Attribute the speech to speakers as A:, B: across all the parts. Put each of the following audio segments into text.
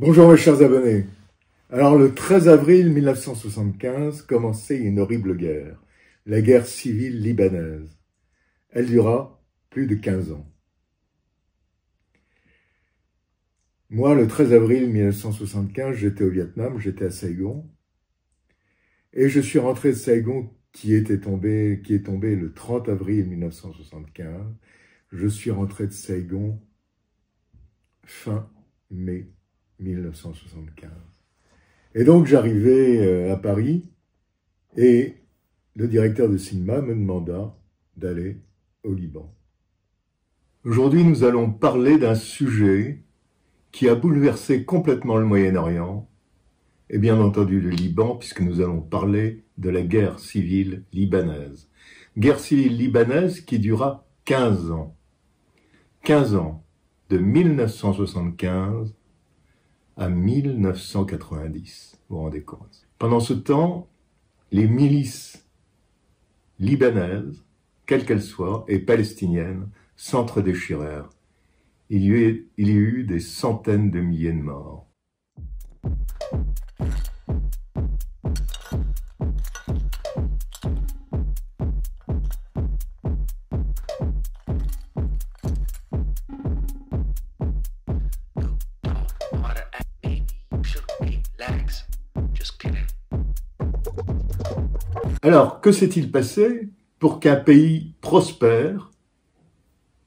A: Bonjour mes chers abonnés. Alors le 13 avril 1975 commençait une horrible guerre, la guerre civile libanaise. Elle dura plus de 15 ans. Moi, le 13 avril 1975, j'étais au Vietnam, j'étais à Saigon, et je suis rentré de Saigon qui est tombé le 30 avril 1975. Je suis rentré de Saigon fin mai 1975. Et donc j'arrivais à Paris et le directeur de cinéma me demanda d'aller au Liban. Aujourd'hui, nous allons parler d'un sujet qui a bouleversé complètement le Moyen-Orient et bien entendu le Liban, puisque nous allons parler de la guerre civile libanaise. Guerre civile libanaise qui dura 15 ans. 15 ans, de 1975 à 1990, vous vous rendez compte. Pendant ce temps, les milices libanaises, quelles qu'elles soient, et palestiniennes, s'entre-déchirèrent. Il y a eu des centaines de milliers de morts. Alors, que s'est-il passé pour qu'un pays prospère,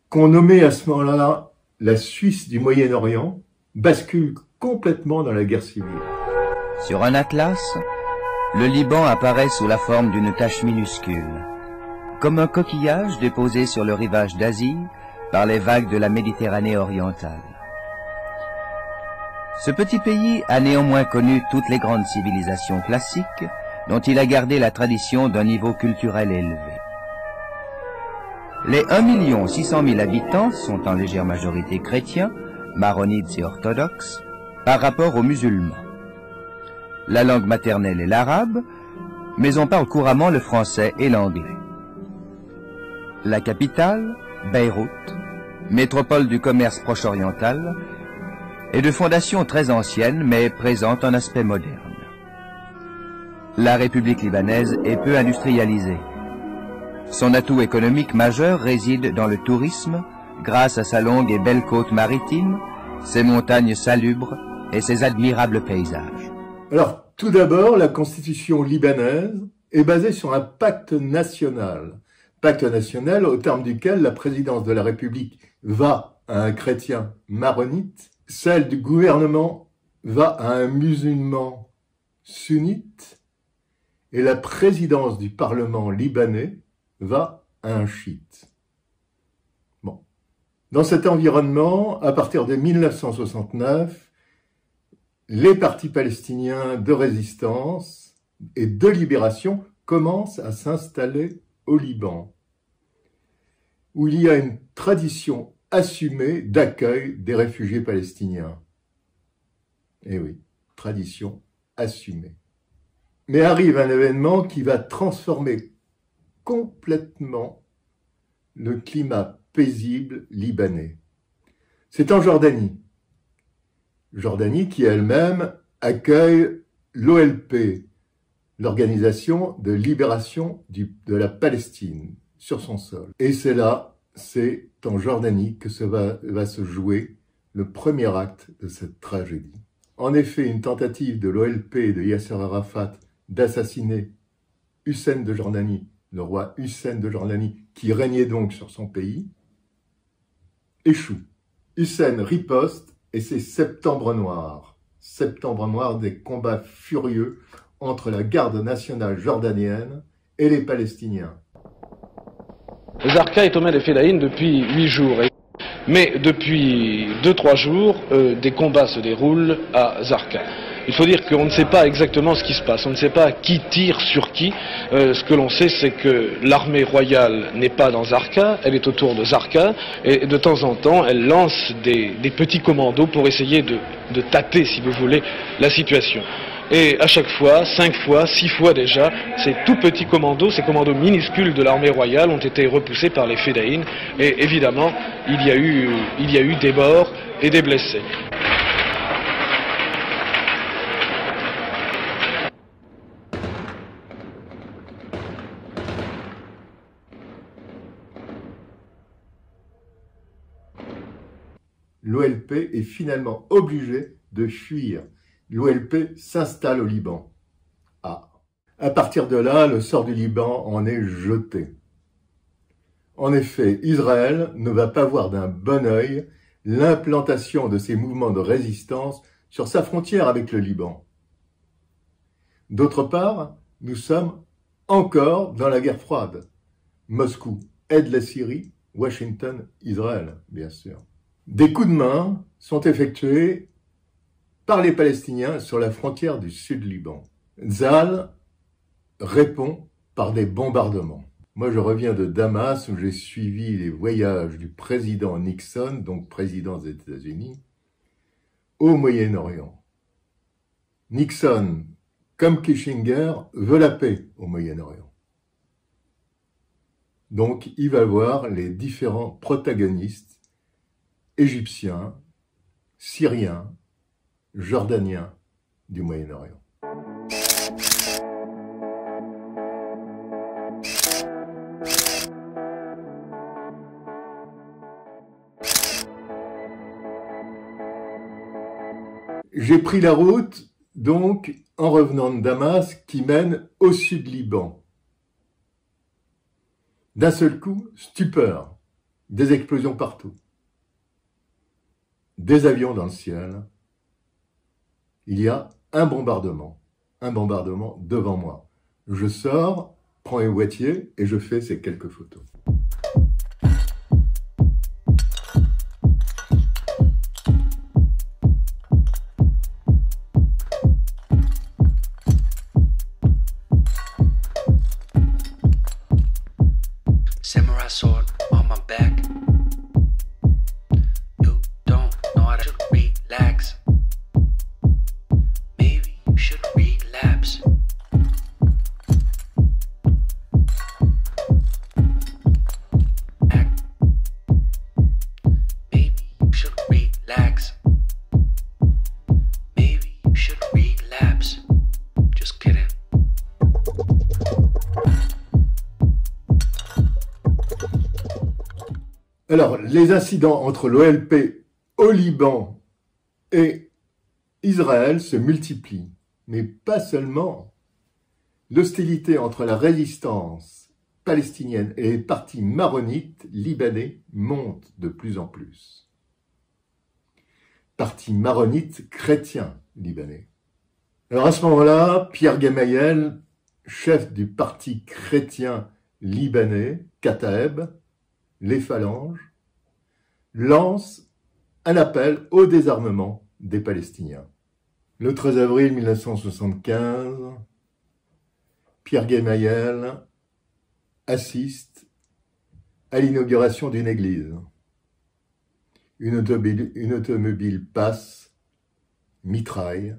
A: qu'on nommait à ce moment-là la Suisse du Moyen-Orient, bascule complètement dans la guerre civile?
B: Sur un atlas, le Liban apparaît sous la forme d'une tache minuscule, comme un coquillage déposé sur le rivage d'Asie par les vagues de la Méditerranée orientale. Ce petit pays a néanmoins connu toutes les grandes civilisations classiques dont il a gardé la tradition d'un niveau culturel élevé. Les 1 600 000 habitants sont en légère majorité chrétiens, maronites et orthodoxes, par rapport aux musulmans. La langue maternelle est l'arabe, mais on parle couramment le français et l'anglais. La capitale, Beyrouth, métropole du commerce proche-oriental, est de fondation très ancienne, mais présente un aspect moderne. La République libanaise est peu industrialisée. Son atout économique majeur réside dans le tourisme, grâce à sa longue et belle côte maritime, ses montagnes salubres et ses admirables paysages.
A: Alors, tout d'abord, la constitution libanaise est basée sur un pacte national. Pacte national au terme duquel la présidence de la République va à un chrétien maronite, celle du gouvernement va à un musulman sunnite, et la présidence du Parlement libanais va à un chiite. Bon. Dans cet environnement, à partir de 1969, les partis palestiniens de résistance et de libération commencent à s'installer au Liban, où il y a une tradition assumée d'accueil des réfugiés palestiniens. Eh oui, tradition assumée. Mais arrive un événement qui va transformer complètement le climat paisible libanais. C'est en Jordanie. Jordanie qui elle-même accueille l'OLP, l'Organisation de libération de la Palestine, sur son sol. Et c'est en Jordanie que va se jouer le premier acte de cette tragédie. En effet, une tentative de l'OLP et de Yasser Arafat d'assassiner Hussein de Jordanie, le roi Hussein de Jordanie, qui régnait donc sur son pays, échoue. Hussein riposte et c'est Septembre Noir. Septembre Noir, des combats furieux entre la garde nationale jordanienne et les Palestiniens.
C: Zarqa est aux mains des Fédayines depuis 8 jours. Mais depuis 2-3 jours, des combats se déroulent à Zarqa. Il faut dire qu'on ne sait pas exactement ce qui se passe, on ne sait pas qui tire sur qui. Ce que l'on sait, c'est que l'armée royale n'est pas dans Zarqa, elle est autour de Zarqa, et de temps en temps, elle lance des petits commandos pour essayer de tâter, si vous voulez, la situation. Et à chaque fois, 5 fois, 6 fois déjà, ces tout petits commandos, ces commandos minuscules de l'armée royale ont été repoussés par les Fédayines. Et évidemment, il y a eu des morts et des blessés.
A: l'OLP est finalement obligée de fuir. L'OLP s'installe au Liban. À partir de là, le sort du Liban en est jeté. En effet, Israël ne va pas voir d'un bon œil l'implantation de ces mouvements de résistance sur sa frontière avec le Liban. D'autre part, nous sommes encore dans la guerre froide. Moscou aide la Syrie, Washington, Israël, bien sûr. Des coups de main sont effectués par les Palestiniens sur la frontière du Sud-Liban. Tzahal répond par des bombardements. Moi, je reviens de Damas où j'ai suivi les voyages du président Nixon, donc président des États-Unis, au Moyen-Orient. Nixon, comme Kissinger, veut la paix au Moyen-Orient. Donc, il va voir les différents protagonistes égyptiens, syriens, jordaniens du Moyen-Orient. J'ai pris la route, donc, en revenant de Damas, qui mène au sud Liban. D'un seul coup, stupeur, des explosions partout, des avions dans le ciel. Il y a un bombardement devant moi. Je sors, prends un boîtier et je fais ces quelques photos.
D: Samurai sword on my back. You don't know how to relax. Maybe you should relapse. Maybe you should relax. Maybe you should relapse. Just kidding.
A: Alors, les incidents entre l'OLP au Liban et Israël se multiplient, mais pas seulement. L'hostilité entre la résistance palestinienne et les partis maronites libanais monte de plus en plus. Parti maronite chrétien libanais. Alors à ce moment-là, Pierre Gemayel, chef du parti chrétien libanais, Kataeb, les phalanges, lance un appel au désarmement des Palestiniens. Le 13 avril 1975, Pierre Gemayel assiste à l'inauguration d'une église. Une automobile passe, mitraille,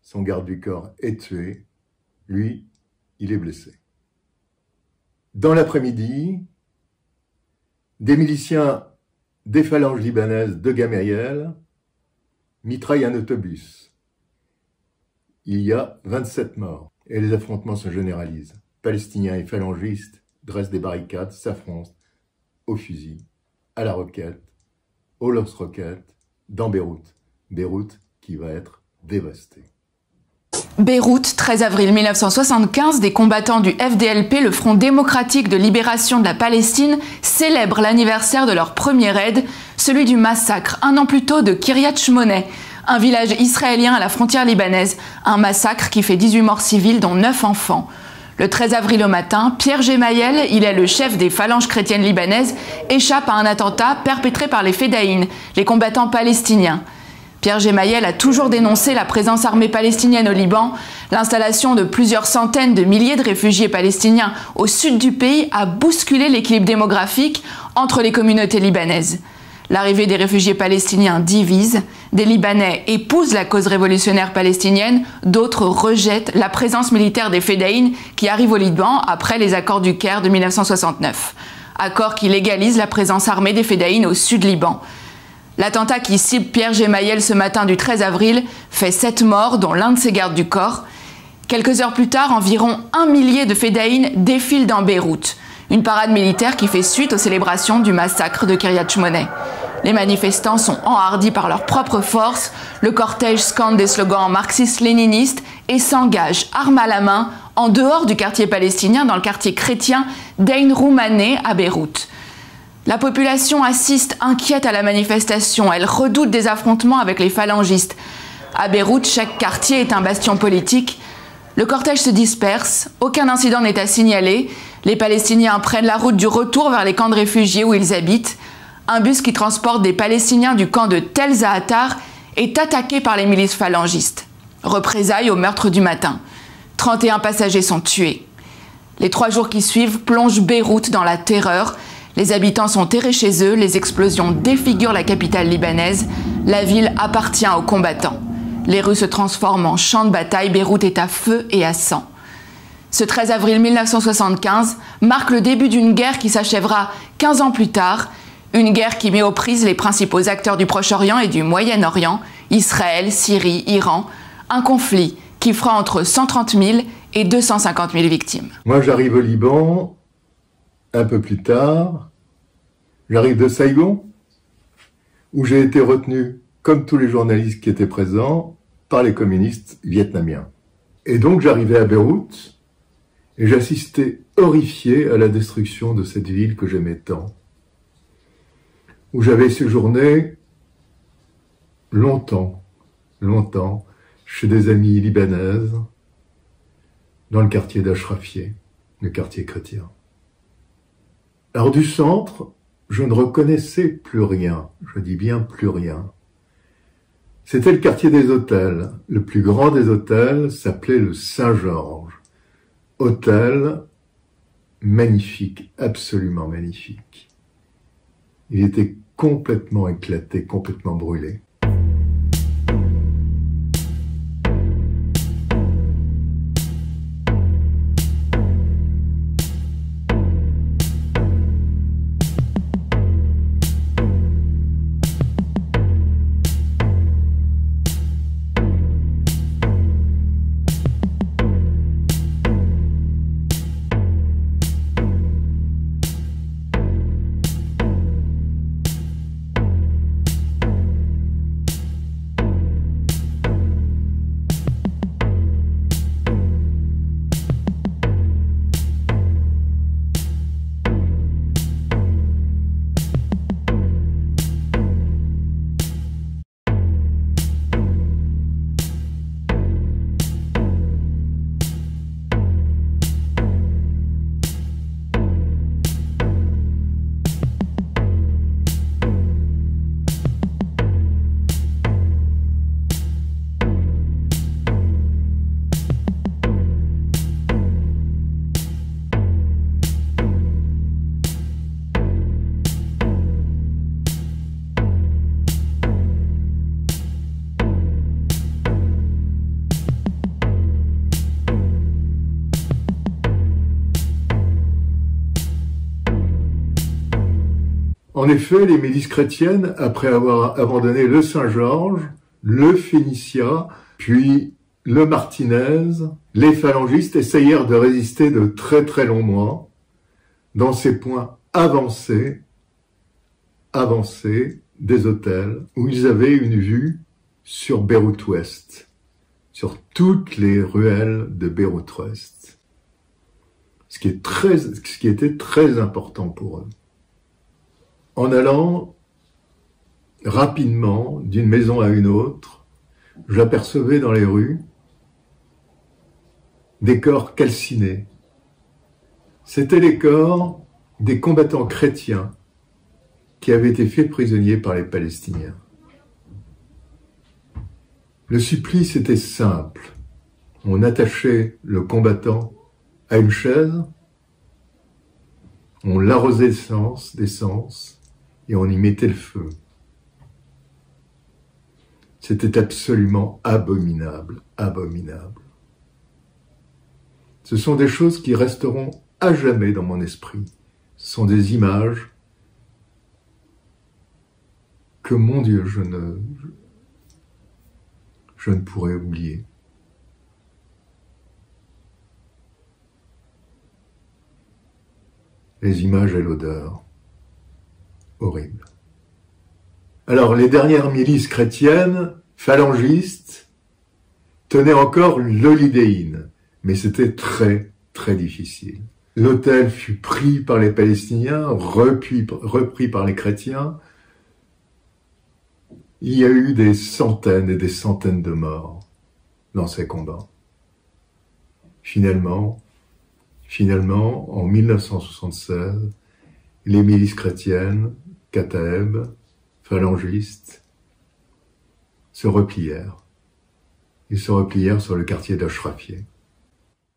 A: son garde du corps est tué, lui, il est blessé. Dans l'après-midi, des miliciens des phalanges libanaises de Gemayel mitraillent un autobus. Il y a 27 morts et les affrontements se généralisent. Palestiniens et phalangistes dressent des barricades, s'affrontent au fusil, à la roquette, au lance-roquettes, dans Beyrouth. Beyrouth qui va être dévastée.
E: Beyrouth, 13 avril 1975, des combattants du FDLP, le Front démocratique de libération de la Palestine, célèbrent l'anniversaire de leur premier raid, celui du massacre, un an plus tôt, de Kiryat Shmona, un village israélien à la frontière libanaise, un massacre qui fait 18 morts civils, dont 9 enfants. Le 13 avril au matin, Pierre Gemayel, il est le chef des phalanges chrétiennes libanaises, échappe à un attentat perpétré par les Fedaïn, les combattants palestiniens. Pierre Gemayel a toujours dénoncé la présence armée palestinienne au Liban. L'installation de plusieurs centaines de milliers de réfugiés palestiniens au sud du pays a bousculé l'équilibre démographique entre les communautés libanaises. L'arrivée des réfugiés palestiniens divise. Des Libanais épousent la cause révolutionnaire palestinienne, d'autres rejettent la présence militaire des Fedaïn qui arrivent au Liban après les accords du Caire de 1969. Accords qui légalisent la présence armée des Fedaïn au sud Liban. L'attentat qui cible Pierre Gemayel ce matin du 13 avril fait 7 morts, dont l'un de ses gardes du corps. Quelques heures plus tard, environ 1 millier de Fedaïn défilent dans Beyrouth. Une parade militaire qui fait suite aux célébrations du massacre de Kiryat Shmona. Les manifestants sont enhardis par leur propre force, le cortège scande des slogans marxistes-léninistes et s'engage, arme à la main, en dehors du quartier palestinien, dans le quartier chrétien d'Ain Roumané à Beyrouth. La population assiste inquiète à la manifestation, elle redoute des affrontements avec les phalangistes. À Beyrouth, chaque quartier est un bastion politique. Le cortège se disperse, aucun incident n'est à signaler. Les Palestiniens prennent la route du retour vers les camps de réfugiés où ils habitent. Un bus qui transporte des Palestiniens du camp de Tel Zahatar est attaqué par les milices phalangistes. Représailles au meurtre du matin. 31 passagers sont tués. Les 3 jours qui suivent plongent Beyrouth dans la terreur. Les habitants sont terrés chez eux, les explosions défigurent la capitale libanaise. La ville appartient aux combattants. Les rues se transforment en champs de bataille, Beyrouth est à feu et à sang. Ce 13 avril 1975 marque le début d'une guerre qui s'achèvera 15 ans plus tard, une guerre qui met aux prises les principaux acteurs du Proche-Orient et du Moyen-Orient, Israël, Syrie, Iran, un conflit qui fera entre 130 000 et 250 000 victimes.
A: Moi, j'arrive au Liban un peu plus tard. J'arrive de Saïgon, où j'ai été retenu, comme tous les journalistes qui étaient présents, par les communistes vietnamiens. Et donc, j'arrivais à Beyrouth, et j'assistais horrifié à la destruction de cette ville que j'aimais tant, où j'avais séjourné longtemps, chez des amies libanaises, dans le quartier d'Achrafieh, le quartier chrétien. Alors du centre, je ne reconnaissais plus rien, je dis bien plus rien. C'était le quartier des hôtels. Le plus grand des hôtels s'appelait le Saint-Georges. Hôtel magnifique, absolument magnifique. Il était complètement éclaté, complètement brûlé. En effet, les milices chrétiennes, après avoir abandonné le Saint-Georges, le Phénicia, puis le Martinez, les phalangistes essayèrent de résister de très très longs mois dans ces points avancés des hôtels où ils avaient une vue sur Beyrouth-Ouest, sur toutes les ruelles de Beyrouth-Ouest, ce qui était très important pour eux. En allant rapidement d'une maison à une autre, j'apercevais dans les rues des corps calcinés. C'étaient les corps des combattants chrétiens qui avaient été faits prisonniers par les Palestiniens. Le supplice était simple. On attachait le combattant à une chaise, on l'arrosait d'essence, et on y mettait le feu. C'était absolument abominable, abominable. Ce sont des choses qui resteront à jamais dans mon esprit. Ce sont des images que, mon Dieu, je ne pourrais oublier. Les images et l'odeur. Horrible. Alors, les dernières milices chrétiennes, phalangistes, tenaient encore l'Holiday-Inn, mais c'était très, très difficile. L'hôtel fut pris par les Palestiniens, repris par les chrétiens. Il y a eu des centaines et des centaines de morts dans ces combats. Finalement, en 1976, les milices chrétiennes, Kataeb, phalangistes, se replièrent. Ils se replièrent sur le quartier d'Ashrafieh.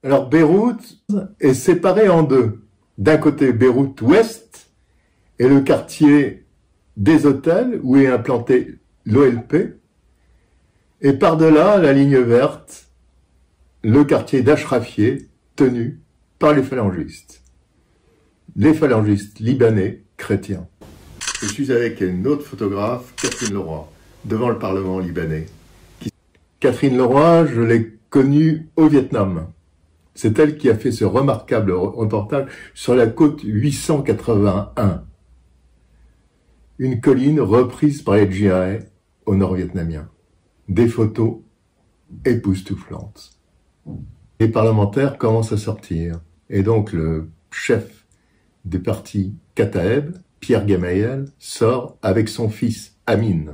A: Alors Beyrouth est séparée en deux. D'un côté, Beyrouth-Ouest et le quartier des hôtels où est implanté l'OLP. Et par-delà, la ligne verte, le quartier d'Ashrafieh tenu par les phalangistes. Les phalangistes libanais chrétiens. Je suis avec une autre photographe, Catherine Leroy, devant le Parlement libanais. Catherine Leroy, je l'ai connue au Vietnam. C'est elle qui a fait ce remarquable reportage sur la côte 881. Une colline reprise par les djihadistes au nord vietnamien. Des photos époustouflantes. Les parlementaires commencent à sortir. Et donc le chef du parti Kataeb, Pierre Gemayel, sort avec son fils Amin.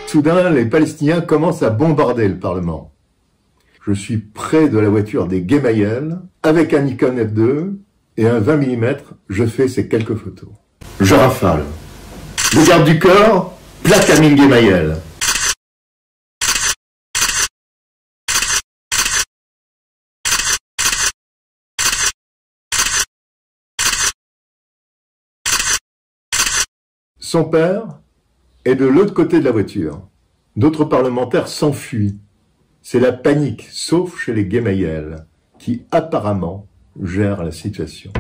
A: Soudain, les Palestiniens commencent à bombarder le Parlement. Je suis près de la voiture des Gemayel, avec un Nikon F2 et un 20 mm, je fais ces quelques photos. Je rafale. Le garde du corps plaque Amin Gemayel. Son père est de l'autre côté de la voiture. D'autres parlementaires s'enfuient. C'est la panique, sauf chez les Gemayel, qui apparemment gèrent la situation.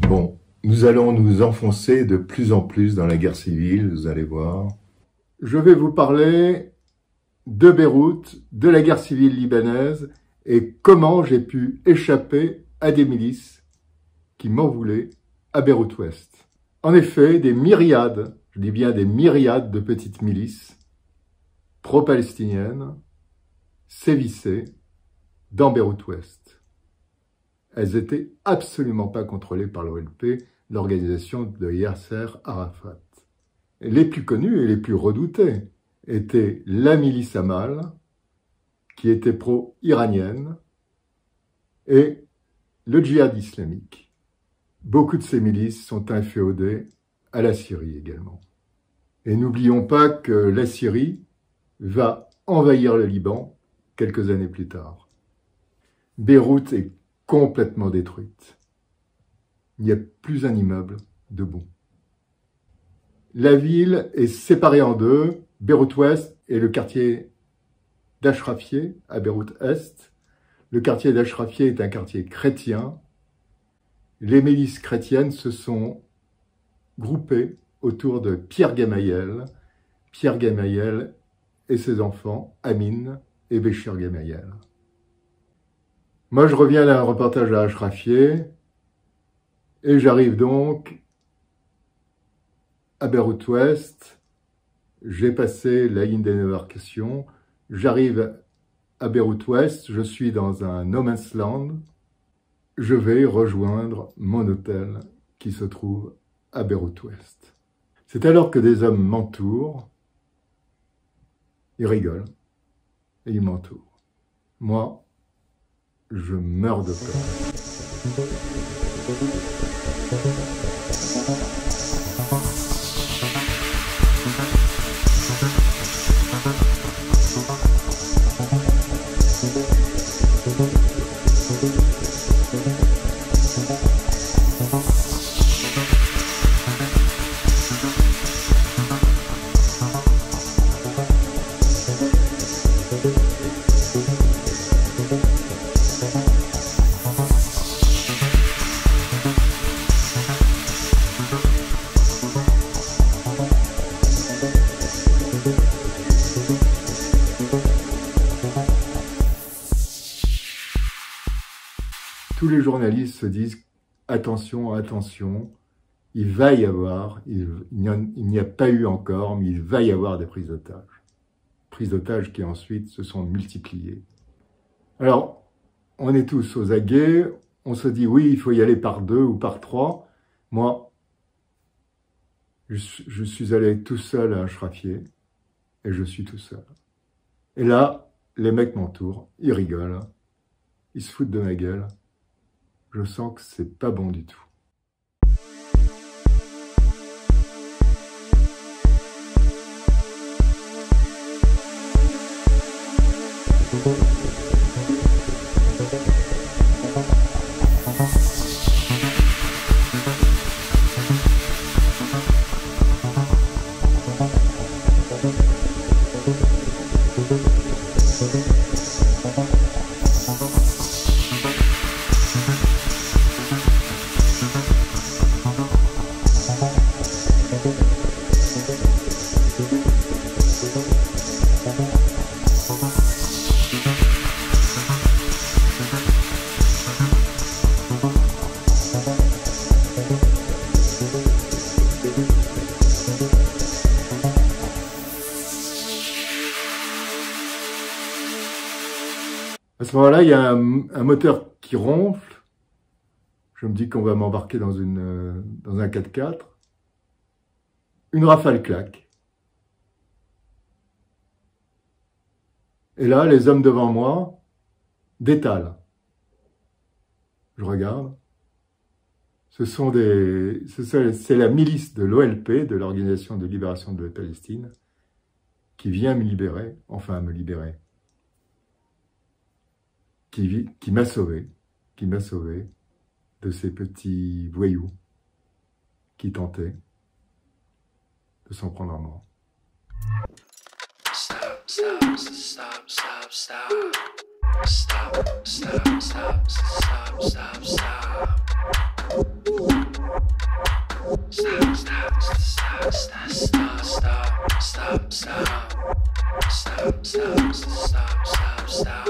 A: Bon, nous allons nous enfoncer de plus en plus dans la guerre civile, vous allez voir. Je vais vous parler de Beyrouth, de la guerre civile libanaise et comment j'ai pu échapper à des milices qui m'en voulaient à Beyrouth-Ouest. En effet, des myriades, je dis bien des myriades de petites milices pro-palestiniennes sévissaient dans Beyrouth-Ouest. Elles étaient absolument pas contrôlées par l'OLP, l'organisation de Yasser Arafat. Les plus connus et les plus redoutés étaient la milice Amal, qui était pro-iranienne, et le djihad islamique. Beaucoup de ces milices sont inféodées à la Syrie également. Et n'oublions pas que la Syrie va envahir le Liban quelques années plus tard. Beyrouth est complètement détruite. Il n'y a plus un immeuble debout. La ville est séparée en deux, Beyrouth-Ouest et le quartier d'Ashrafieh à Beyrouth-Est. Le quartier d'Ashrafieh est un quartier chrétien. Les milices chrétiennes se sont groupées autour de Pierre Gemayel et ses enfants, Amin et Béchir Gemayel. Moi, je reviens d'un reportage à Ashrafieh et j'arrive donc à Beyrouth-Ouest. J'ai passé la ligne des démarcations. J'arrive à Beyrouth-Ouest, je suis dans un no man's land. Je vais rejoindre mon hôtel qui se trouve à Beyrouth-Ouest. C'est alors que des hommes m'entourent. Ils rigolent et ils m'entourent. Moi, je meurs de peur. tous les journalistes se disent « Attention, attention, il va y avoir, il n'y a pas eu encore, mais il va y avoir des prises d'otages. » Prises d'otages qui ensuite se sont multipliées. Alors, on est tous aux aguets, on se dit « Oui, il faut y aller par 2 ou par 3. » Moi, je suis allé tout seul à Ashrafieh, et je suis tout seul. Et là, les mecs m'entourent, ils rigolent, ils se foutent de ma gueule. Je sens que c'est pas bon du tout. À ce moment-là, il y a un moteur qui ronfle. Je me dis qu'on va m'embarquer dans un 4x4. Une rafale claque. Et là, les hommes devant moi détalent. Je regarde. C'est la milice de l'OLP, de l'Organisation de libération de la Palestine, qui vient me libérer, enfin me libérer. Qui m'a sauvé de ces petits voyous qui tentaient de s'en prendre à moi.
D: Stop, stop, stop, stop, stop. Stop, stop, stop, stop, stop, stop. Stop, stop, stop, stop, stop, stop, stop, stop. Stop, stop, stop, stop, stop.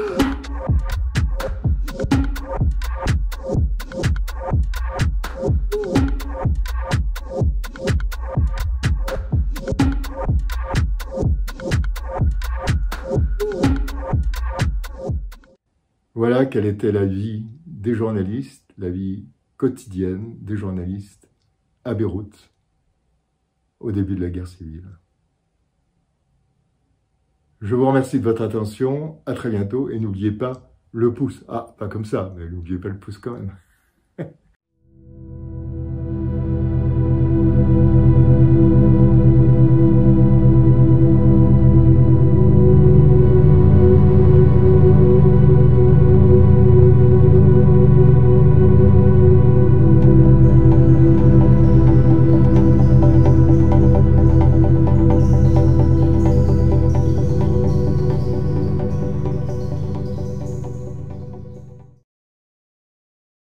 A: Voilà quelle était la vie des journalistes, la vie quotidienne des journalistes à Beyrouth au début de la guerre civile. Je vous remercie de votre attention, à très bientôt et n'oubliez pas le pouce. Ah, pas comme ça, mais n'oubliez pas le pouce quand même.